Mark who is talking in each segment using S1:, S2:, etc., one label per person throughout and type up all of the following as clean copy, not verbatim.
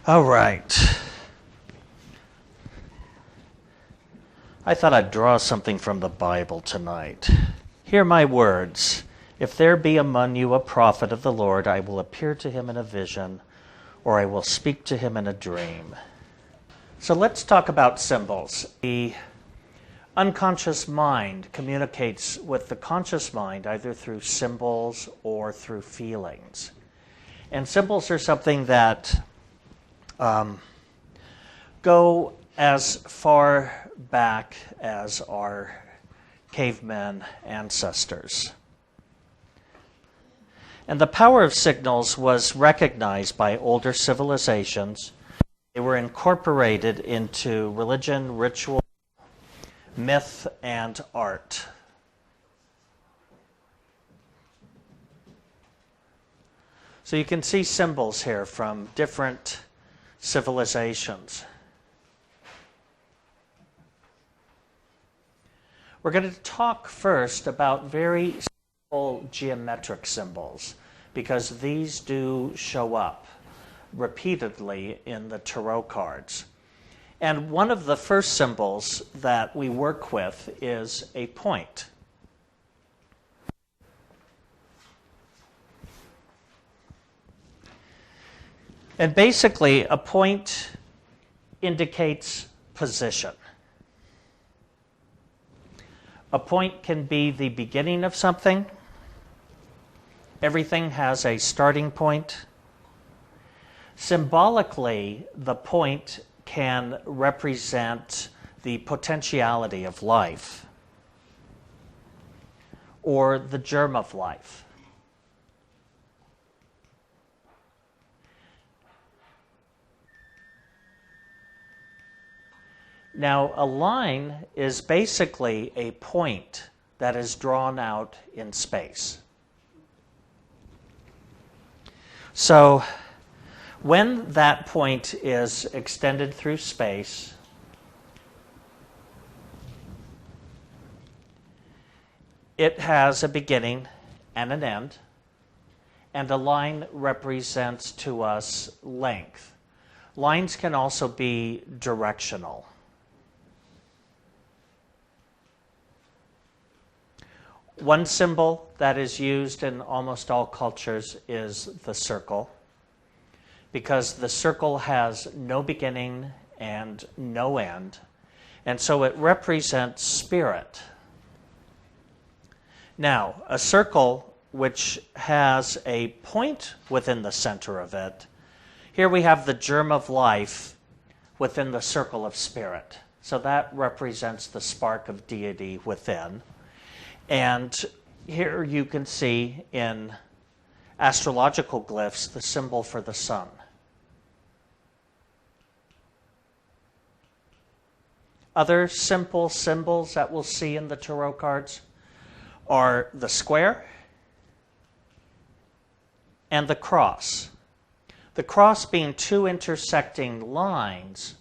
S1: All right. I thought I'd draw something from the Bible tonight. Hear my words. If there be among you a prophet of the Lord, I will appear to him in a vision, or I will speak to him in a dream. So let's talk about symbols. The unconscious mind communicates with the conscious mind either through symbols or through feelings. And symbols are something that go as far back as our caveman ancestors. And the power of signals was recognized by older civilizations. They were incorporated into religion, ritual, myth, and art. So you can see symbols here from different civilizations. We're going to talk first about very simple geometric symbols, because these do show up repeatedly in the tarot cards. And one of the first symbols that we work with is a point. And basically, a point indicates position. A point can be the beginning of something. Everything has a starting point. Symbolically, the point can represent the potentiality of life or the germ of life. Now, a line is basically a point that is drawn out in space. So, when that point is extended through space, it has a beginning and an end, and a line represents to us length. Lines can also be directional. One symbol that is used in almost all cultures is the circle, because the circle has no beginning and no end, and so it represents spirit. Now, a circle which has a point within the center of it, here we have the germ of life within the circle of spirit. So that represents the spark of deity within. And here you can see in astrological glyphs the symbol for the sun. Other simple symbols that we'll see in the tarot cards are the square and the cross. The cross being two intersecting lines.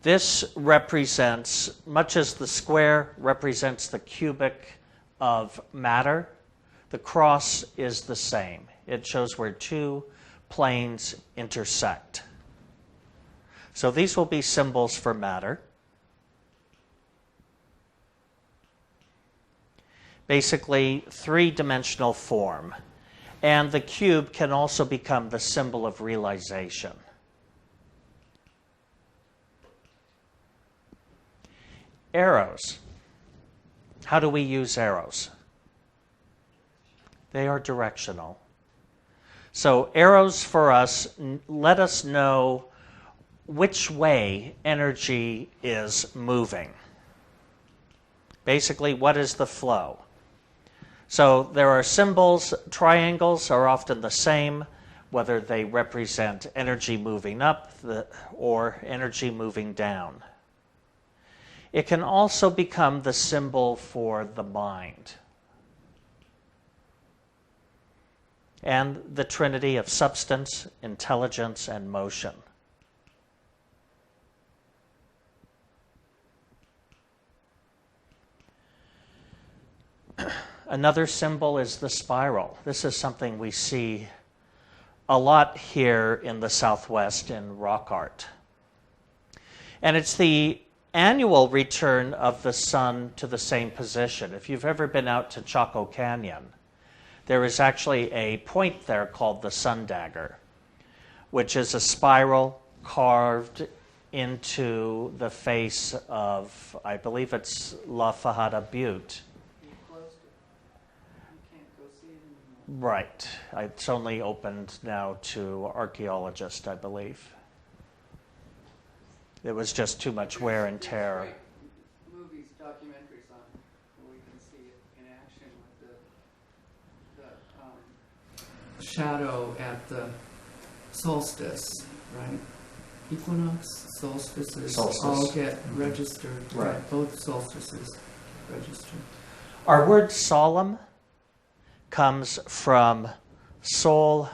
S1: This represents, much as the square represents the cubic of matter, the cross is the same. It shows where two planes intersect. So these will be symbols for matter. Basically, three-dimensional form. And the cube can also become the symbol of realization. Arrows. How do we use arrows? They are directional. So arrows for us let us know which way energy is moving. Basically, what is the flow? So there are symbols. Triangles are often the same, whether they represent energy moving up or energy moving down. It can also become the symbol for the mind and the trinity of substance, intelligence, and motion. Another symbol is the spiral. This is something we see a lot here in the Southwest in rock art. And it's the annual return of the sun to the same position. If you've ever been out to Chaco Canyon, there is actually a point there called the sun dagger, which is a spiral carved into the face of, I believe it's La Fajada Butte. Right. It's only opened now to archaeologists, I believe. It was just too much wear and tear.
S2: Movies, documentaries on it, where we can see it in action with the shadow at the solstice, right? Equinox, solstices, all get registered.
S1: Right.
S2: Both solstices registered.
S1: Our word solemn comes from sol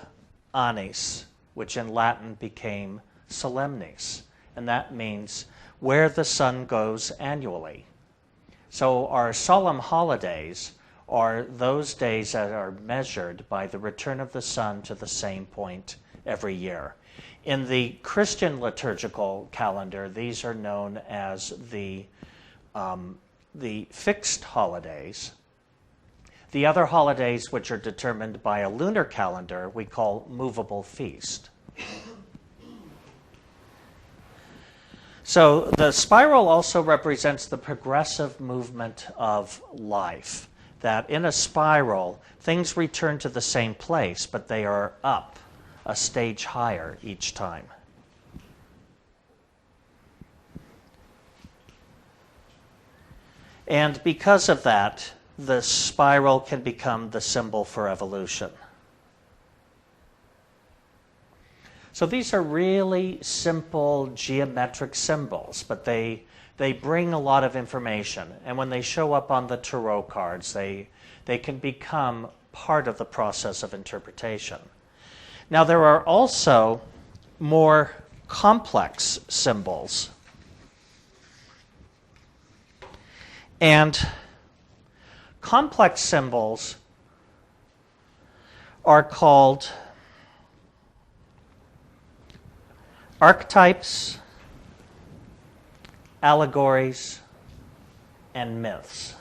S1: annis, which in Latin became solemnis, and that means where the sun goes annually. So our solemn holidays are those days that are measured by the return of the sun to the same point every year. In the Christian liturgical calendar, these are known as the fixed holidays. The other holidays, which are determined by a lunar calendar, we call movable feast. So the spiral also represents the progressive movement of life, that in a spiral, things return to the same place, but they are up a stage higher each time. And because of that, the spiral can become the symbol for evolution. So these are really simple geometric symbols, but they bring a lot of information. And when they show up on the tarot cards, they can become part of the process of interpretation. Now, there are also more complex symbols. And complex symbols are called archetypes, allegories, and myths.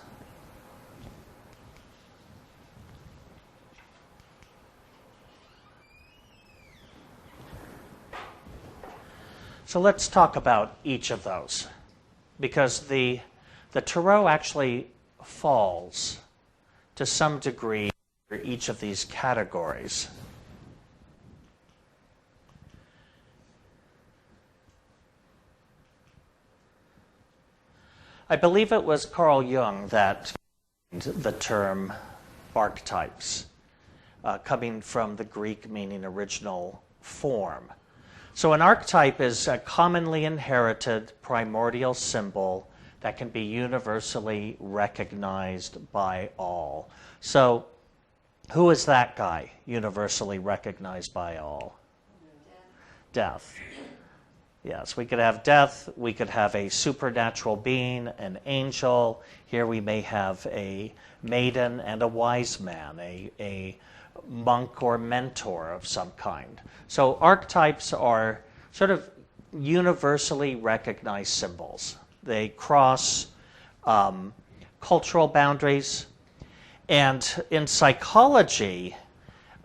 S1: So let's talk about each of those, because the tarot actually falls to some degree for each of these categories. I believe it was Carl Jung that coined the term archetypes, coming from the Greek meaning original form. So an archetype is a commonly inherited primordial symbol that can be universally recognized by all. So who is that guy universally recognized by all? Death. Yes, we could have death, we could have a supernatural being, an angel. Here we may have a maiden and a wise man, a monk or mentor of some kind. So archetypes are sort of universally recognized symbols. They cross cultural boundaries. And in psychology,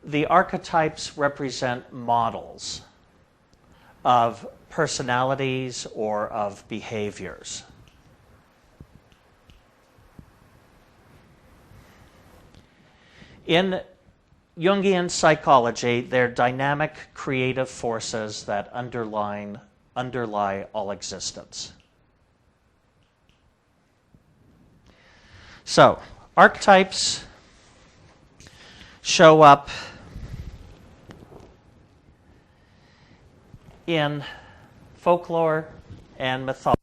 S1: the archetypes represent models of personalities or of behaviors. In Jungian psychology, they're dynamic creative forces that underlie all existence. So, archetypes show up in folklore and mythology.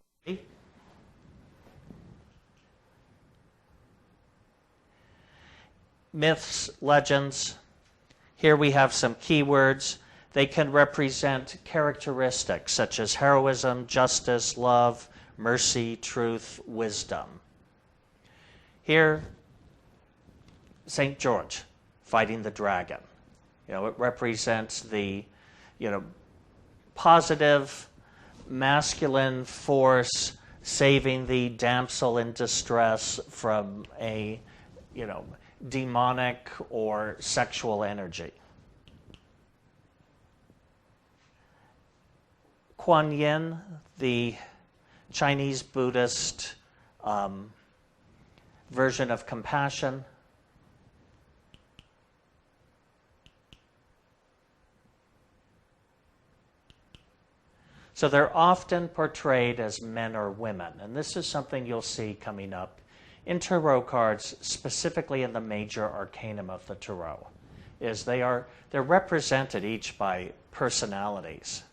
S1: Myths, legends. Here we have some keywords. They can represent characteristics such as heroism, justice, love, mercy, truth, wisdom. Here, St. George fighting the dragon. It represents the, positive masculine force saving the damsel in distress from a, demonic or sexual energy. Kuan Yin, the Chinese Buddhist version of compassion. So they're often portrayed as men or women, and this is something you'll see coming up in tarot cards, specifically in the major arcanum of the tarot, is they're represented each by personalities.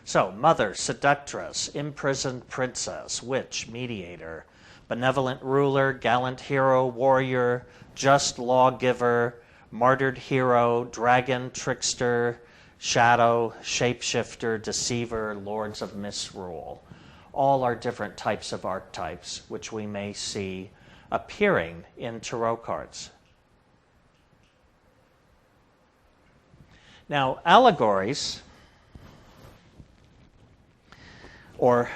S1: So, mother, seductress, imprisoned princess, witch, mediator, benevolent ruler, gallant hero, warrior, just lawgiver, martyred hero, dragon, trickster, shadow, shapeshifter, deceiver, lords of misrule. All are different types of archetypes which we may see appearing in tarot cards. Now, allegories, or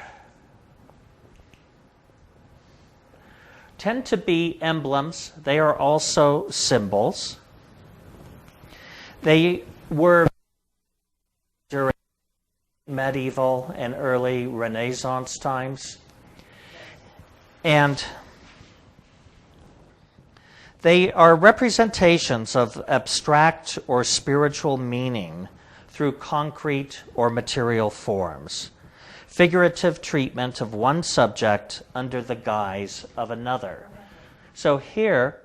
S1: tend to be emblems. They are also symbols. They were during medieval and early Renaissance times. And they are representations of abstract or spiritual meaning through concrete or material forms. Figurative treatment of one subject under the guise of another. So here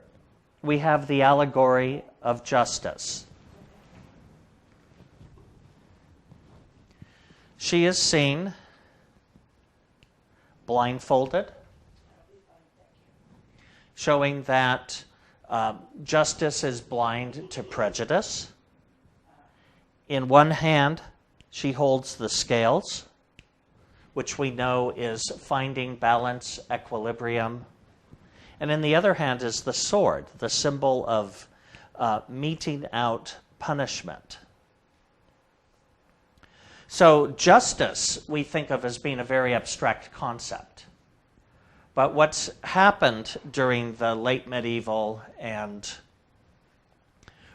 S1: we have the allegory of justice. She is seen blindfolded, showing that justice is blind to prejudice. In one hand, she holds the scales, which we know is finding balance, equilibrium. And in the other hand is the sword, the symbol of meting out punishment. So justice we think of as being a very abstract concept. But what's happened during the late medieval and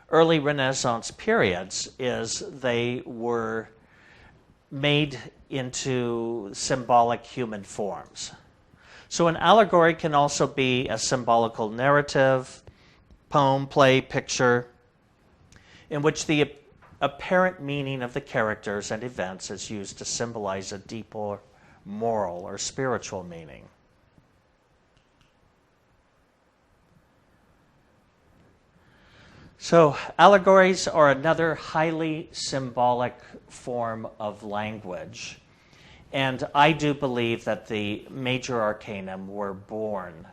S1: early Renaissance periods is they were made into symbolic human forms. So an allegory can also be a symbolical narrative, poem, play, picture, in which the apparent meaning of the characters and events is used to symbolize a deeper moral or spiritual meaning. So allegories are another highly symbolic form of language. And I do believe that the major arcanum were born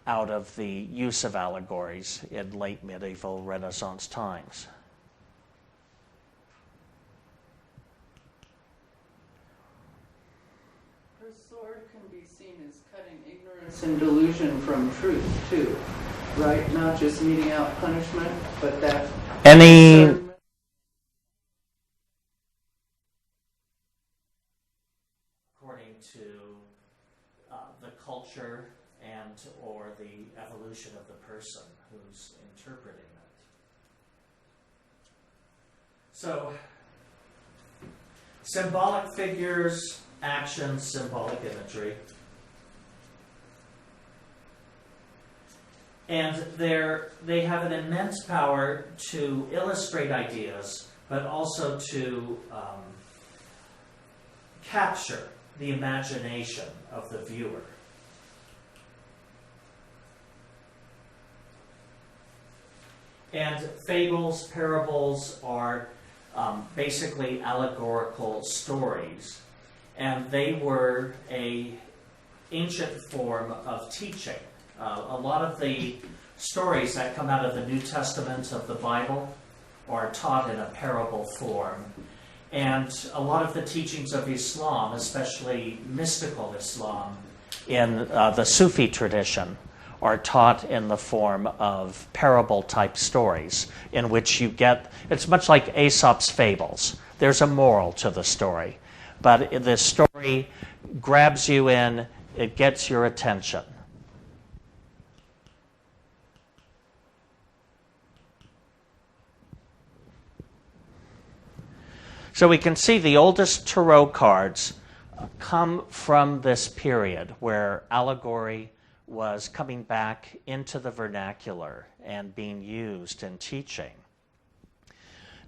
S1: out of the use of allegories in late medieval Renaissance times.
S2: Her sword can be seen as cutting ignorance and delusion from truth, too. Right? Not just meting out punishment, but that
S1: according to the culture and or the evolution of the person who's interpreting it. So, symbolic figures, actions, symbolic imagery. And they have an immense power to illustrate ideas, but also to capture the imagination of the viewer. And fables, parables are basically allegorical stories. And they were an ancient form of teaching. A lot of the stories that come out of the New Testament of the Bible are taught in a parable form. And a lot of the teachings of Islam, especially mystical Islam, in the Sufi tradition, are taught in the form of parable-type stories in which you get, it's much like Aesop's fables. There's a moral to the story, but the story grabs you in, it gets your attention. So we can see the oldest tarot cards come from this period where allegory was coming back into the vernacular and being used in teaching.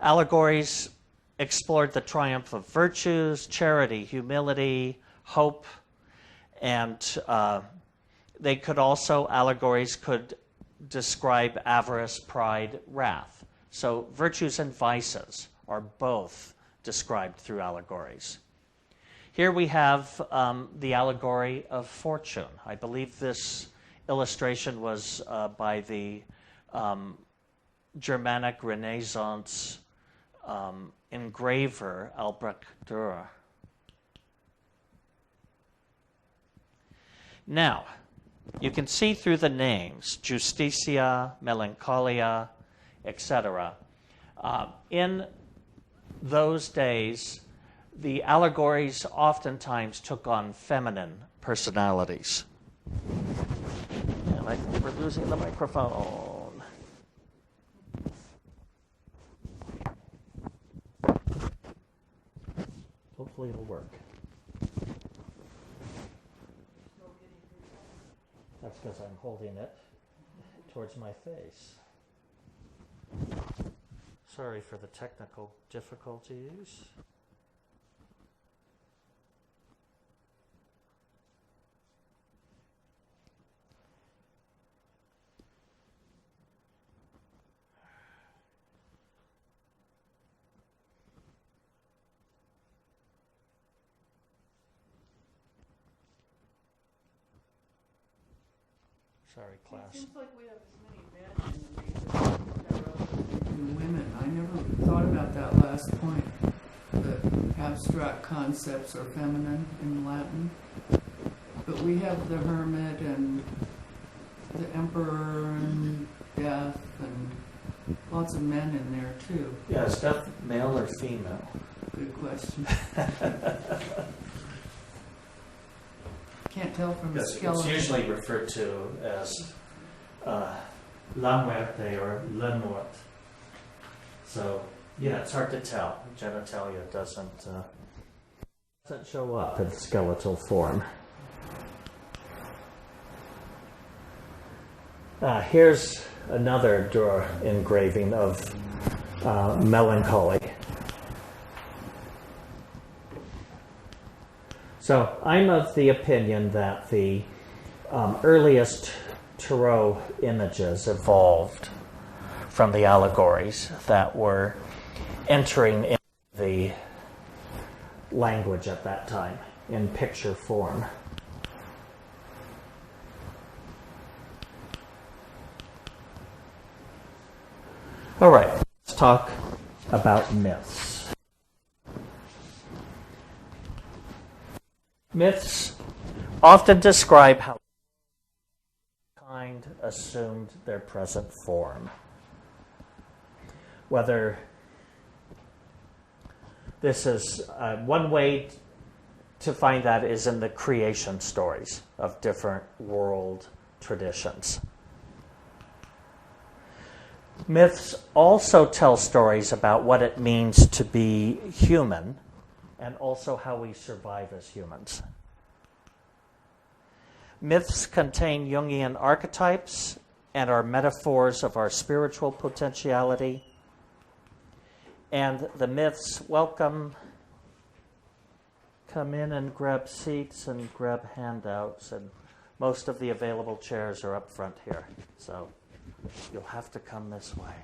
S1: Allegories explored the triumph of virtues, charity, humility, hope, and allegories could describe avarice, pride, wrath. So virtues and vices are both described through allegories. Here we have the allegory of fortune. I believe this illustration was by the Germanic Renaissance engraver Albrecht Dürer. Now, you can see through the names, Justitia, Melancholia, etc. In those days, the allegories oftentimes took on feminine personalities. And I think we're losing the microphone. Hopefully it'll work. That's because I'm holding it towards my face. Sorry for the technical difficulties. Sorry, class.
S2: It seems like we have as many men in the tarot than women. I never thought about that last point. The abstract concepts are feminine in Latin. But we have the hermit and the emperor and death and lots of men in there too.
S1: Yeah, is death male or female?
S2: Good question. Can't tell from the skeleton.
S1: It's usually referred to as la muerte or le mort. So, yeah, it's hard to tell. Genitalia doesn't show up in skeletal form. Here's another Dürer engraving of melancholy. So I'm of the opinion that the earliest tarot images evolved from the allegories that were entering into the language at that time in picture form. All right, let's talk about myths. Myths often describe how mankind assumed their present form. Whether this is one way to find that is in the creation stories of different world traditions. Myths also tell stories about what it means to be human and also how we survive as humans. Myths contain Jungian archetypes and are metaphors of our spiritual potentiality. And the myths come in and grab seats and grab handouts, and most of the available chairs are up front here. So you'll have to come this way.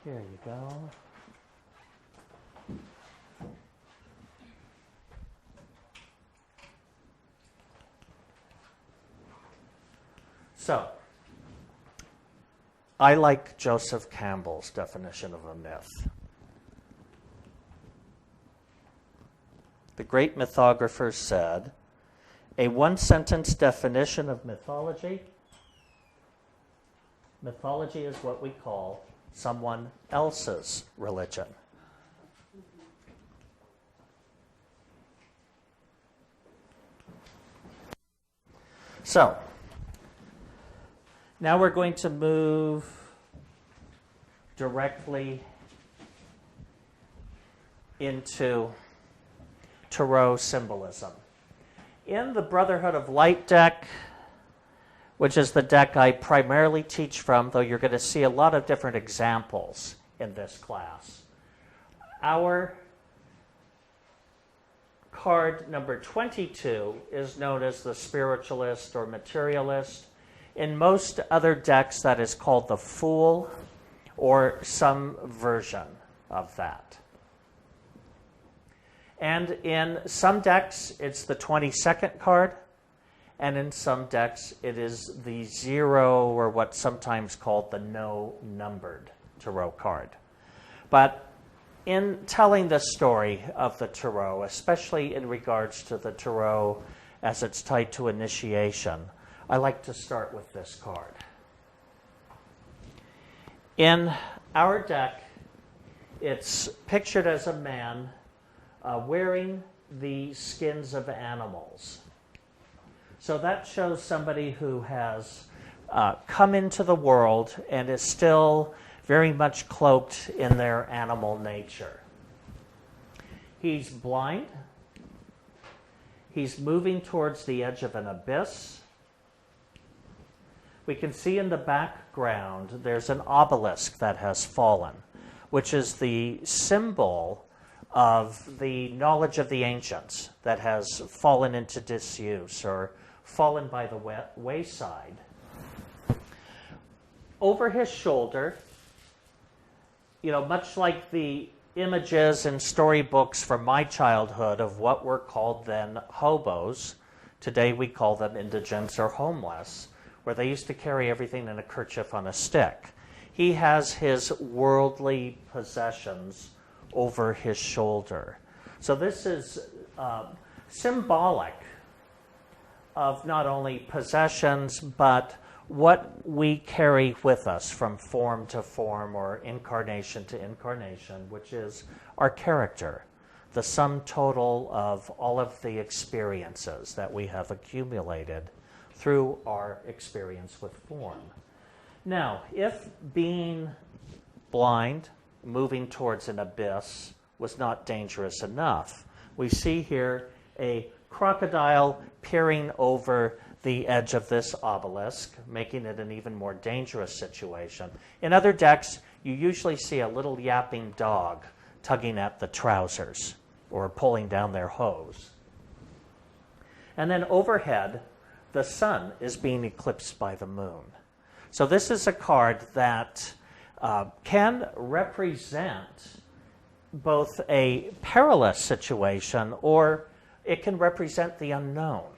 S1: Here you go. So, I like Joseph Campbell's definition of a myth. the great mythographer, said, a one-sentence definition of mythology. Mythology is what we call someone else's religion. So, now we're going to move directly into Tarot symbolism. In the Brotherhood of Light deck, which is the deck I primarily teach from, though you're going to see a lot of different examples in this class, our card number 22 is known as the spiritualist or materialist. In most other decks, that is called the Fool or some version of that. And in some decks, it's the 22nd card, and in some decks, it is the 0 or what's sometimes called the no-numbered tarot card. But in telling the story of the tarot, especially in regards to the tarot as it's tied to initiation, I like to start with this card. In our deck, it's pictured as a man wearing the skins of animals. So that shows somebody who has come into the world and is still very much cloaked in their animal nature. He's blind. He's moving towards the edge of an abyss. We can see in the background there's an obelisk that has fallen, which is the symbol of the knowledge of the ancients that has fallen into disuse or fallen by the wayside. Over his shoulder, much like the images in storybooks from my childhood of what were called then hobos, today we call them indigents or homeless, where they used to carry everything in a kerchief on a stick. He has his worldly possessions over his shoulder. So this is symbolic of not only possessions, but what we carry with us from form to form or incarnation to incarnation, which is our character, the sum total of all of the experiences that we have accumulated through our experience with form. Now, if being blind, moving towards an abyss, was not dangerous enough, we see here a crocodile peering over the edge of this obelisk, making it an even more dangerous situation. In other decks, you usually see a little yapping dog tugging at the trousers or pulling down their hose. And then overhead, the sun is being eclipsed by the moon. So this is a card that can represent both a perilous situation or it can represent the unknown,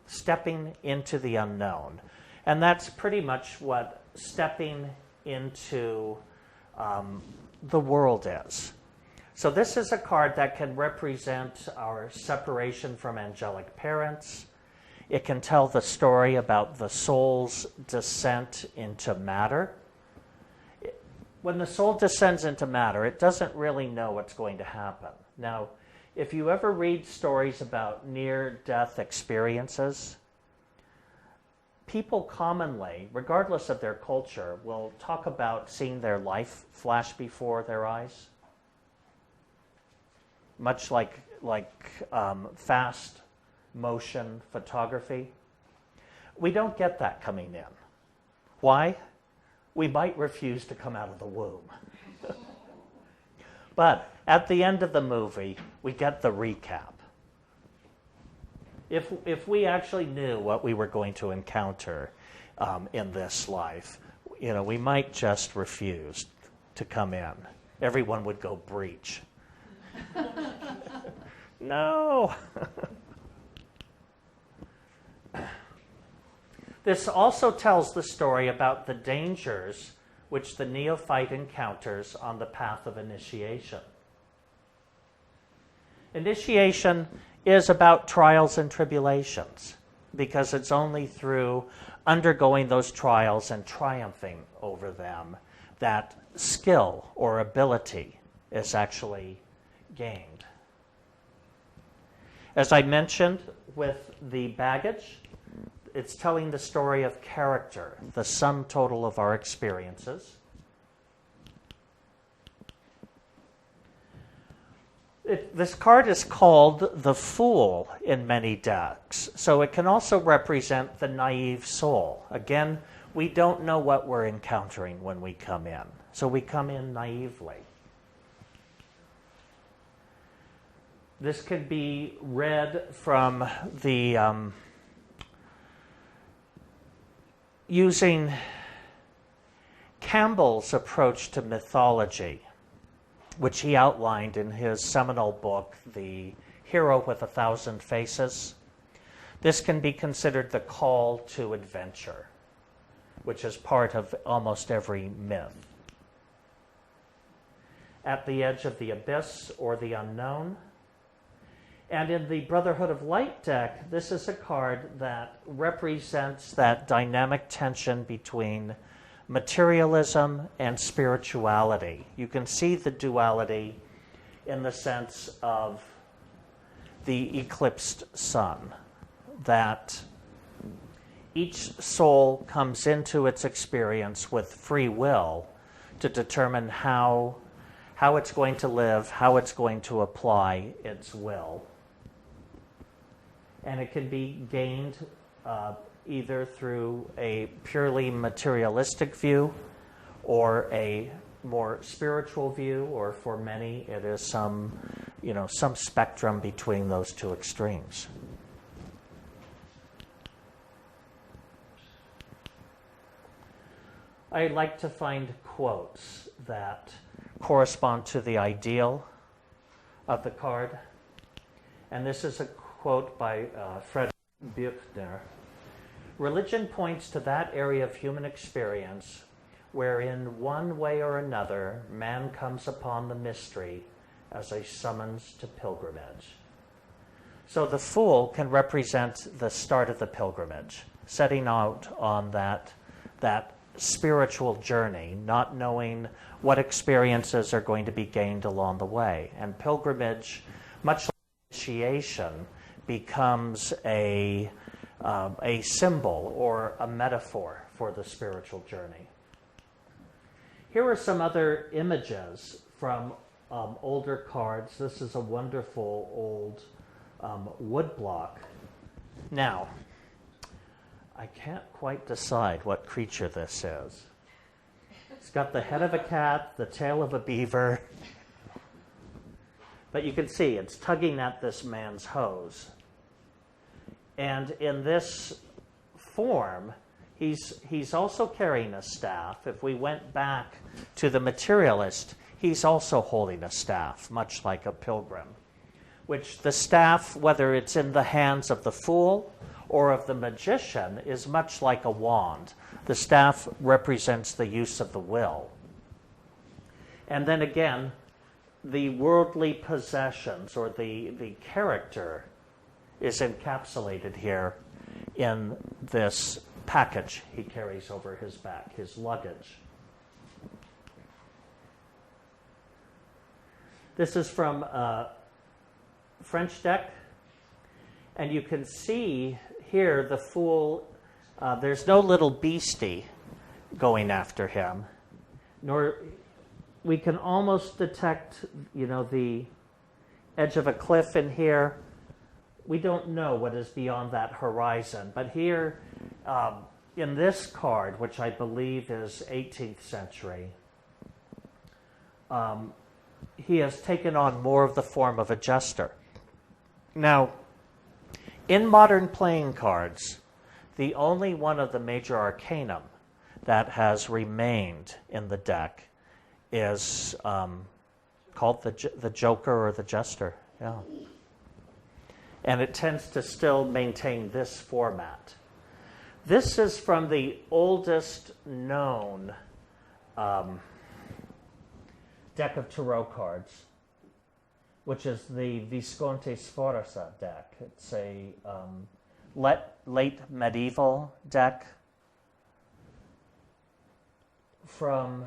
S1: stepping into the unknown. And that's pretty much what stepping into the world is. So this is a card that can represent our separation from angelic parents. It can tell the story about the soul's descent into matter. When the soul descends into matter, it doesn't really know what's going to happen. Now, if you ever read stories about near-death experiences, people commonly, regardless of their culture, will talk about seeing their life flash before their eyes, much like fast motion photography. We don't get that coming in. Why? We might refuse to come out of the womb. But at the end of the movie, we get the recap. If we actually knew what we were going to encounter in this life, we might just refuse to come in. Everyone would go breach. No. This also tells the story about the dangers which the neophyte encounters on the path of initiation. Initiation is about trials and tribulations, because it's only through undergoing those trials and triumphing over them that skill or ability is actually gained. As I mentioned with the baggage, it's telling the story of character, the sum total of our experiences. This card is called the Fool in many decks, so it can also represent the naive soul. Again, we don't know what we're encountering when we come in, so we come in naively. This can be read from the using Campbell's approach to mythology, which he outlined in his seminal book, The Hero with 1,000 Faces. This can be considered the call to adventure, which is part of almost every myth. At the edge of the abyss or the unknown. And in the Brotherhood of Light deck, this is a card that represents that dynamic tension between materialism and spirituality. You can see the duality in the sense of the eclipsed sun, that each soul comes into its experience with free will to determine how it's going to live, how it's going to apply its will. And it can be gained either through a purely materialistic view or a more spiritual view, or for many it is some spectrum between those two extremes. I like to find quotes that correspond to the ideal of the card. And this is a quote by Fred Buechner. Religion points to that area of human experience where in one way or another man comes upon the mystery as a summons to pilgrimage. So the Fool can represent the start of the pilgrimage, setting out on that spiritual journey, not knowing what experiences are going to be gained along the way. And pilgrimage, much like initiation, becomes a symbol or a metaphor for the spiritual journey. Here are some other images from older cards. This is a wonderful old wood block. Now, I can't quite decide what creature this is. It's got the head of a cat, the tail of a beaver, but you can see it's tugging at this man's hose. And in this form, he's also carrying a staff. If we went back to the materialist, he's also holding a staff, much like a pilgrim, which the staff, whether it's in the hands of the Fool or of the magician, is much like a wand. The staff represents the use of the will. And then again, the worldly possessions or the character is encapsulated here in this package he carries over his back, his luggage. This is from a French deck, and you can see here the Fool, there's no little beastie going after him, nor we can almost detect, the edge of a cliff in here. We don't know what is beyond that horizon, but here in this card, which I believe is 18th century, he has taken on more of the form of a jester. Now, in modern playing cards, the only one of the major arcanum that has remained in the deck is called the Joker or the Jester. Yeah. And it tends to still maintain this format. This is from the oldest known deck of tarot cards, which is the Visconti Sforza deck. It's a late medieval deck from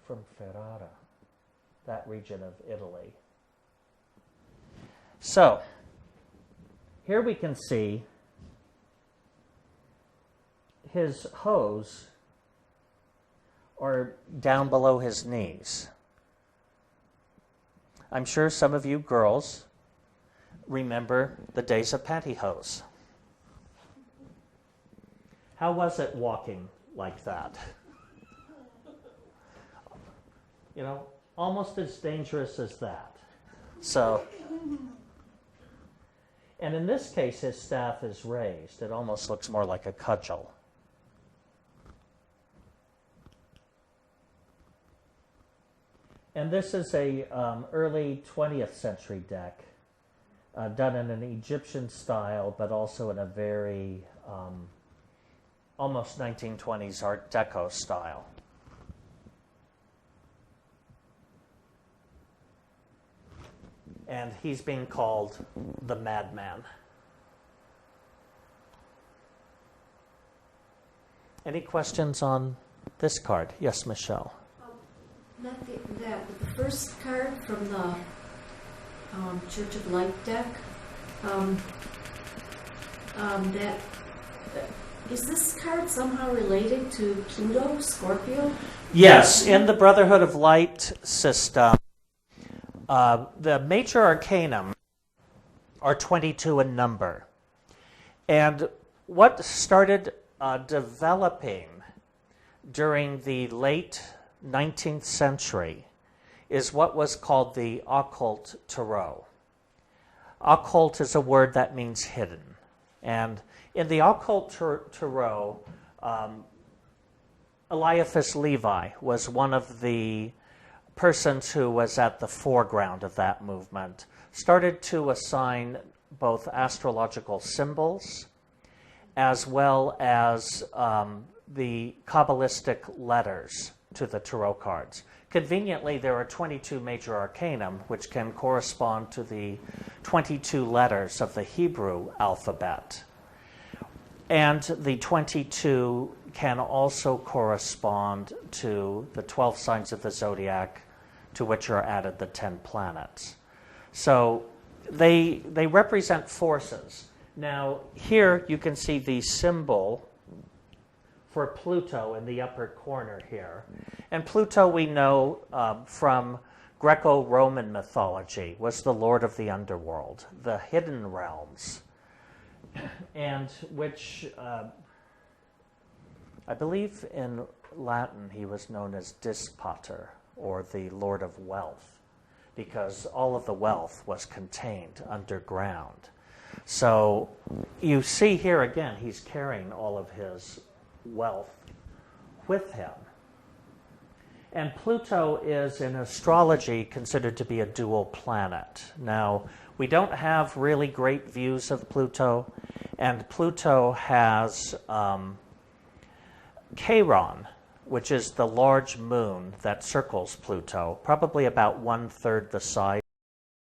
S1: Ferrara, that region of Italy. So, here we can see his hose are down below his knees. I'm sure some of you girls remember the days of pantyhose. How was it walking like that? You know, almost as dangerous as that. So, and in this case, his staff is raised. It almost looks more like a cudgel. And this is a early 20th century deck, done in an Egyptian style, but also in a very almost 1920s Art Deco style. And he's being called the Madman. Any questions on this card? Yes, Michelle.
S3: Not that, but the first card from the Church of Light deck. Is this card somehow related to Pluto, Scorpio?
S1: Yes, in the Brotherhood of Light system, the major arcanum are 22 in number. And what started developing during the late 19th century is what was called the Occult Tarot. Occult is a word that means hidden. And in the Occult Tarot, Eliphas Levi was one of the persons who was at the foreground of that movement, started to assign both astrological symbols as well as the Kabbalistic letters to the tarot cards. Conveniently, there are 22 major arcanum, which can correspond to the 22 letters of the Hebrew alphabet. And the 22 can also correspond to the 12 signs of the zodiac, to which are added the 10 planets. So they represent forces. Now, here you can see the symbol for Pluto in the upper corner here. And Pluto, we know from Greco-Roman mythology, was the lord of the underworld, the hidden realms, and which I believe in Latin he was known as Dispater, or the lord of wealth, because all of the wealth was contained underground. So you see here again, he's carrying all of his wealth with him. And Pluto is in astrology considered to be a dual planet. Now, we don't have really great views of Pluto, and Pluto has Chiron, which is the large moon that circles Pluto, probably about 1/3 the size